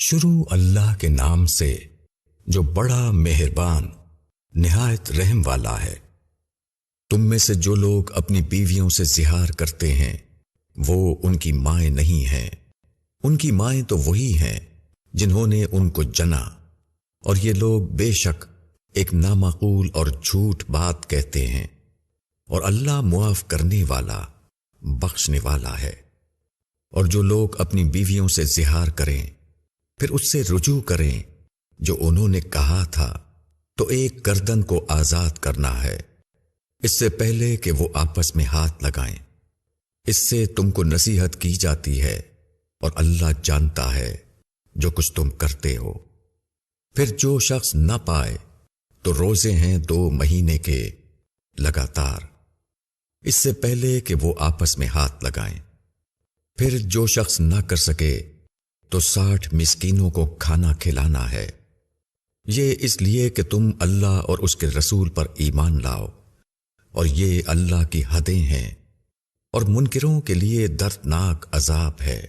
شروع اللہ کے نام سے جو بڑا مہربان نہایت رحم والا ہے۔ تم میں سے جو لوگ اپنی بیویوں سے زہار کرتے ہیں وہ ان کی مائیں نہیں ہیں، ان کی مائیں تو وہی ہیں جنہوں نے ان کو جنا، اور یہ لوگ بے شک ایک نامعقول اور جھوٹ بات کہتے ہیں، اور اللہ معاف کرنے والا بخشنے والا ہے۔ اور جو لوگ اپنی بیویوں سے زہار کریں پھر اس سے رجوع کریں جو انہوں نے کہا تھا تو ایک گردن کو آزاد کرنا ہے اس سے پہلے کہ وہ آپس میں ہاتھ لگائیں۔ اس سے تم کو نصیحت کی جاتی ہے اور اللہ جانتا ہے جو کچھ تم کرتے ہو۔ پھر جو شخص نہ پائے تو روزے ہیں 2 مہینے کے لگاتار، اس سے پہلے کہ وہ آپس میں ہاتھ لگائیں۔ پھر جو شخص نہ کر سکے تو 60 مسکینوں کو کھانا کھلانا ہے، یہ اس لیے کہ تم اللہ اور اس کے رسول پر ایمان لاؤ، اور یہ اللہ کی حدیں ہیں، اور منکروں کے لیے دردناک عذاب ہے۔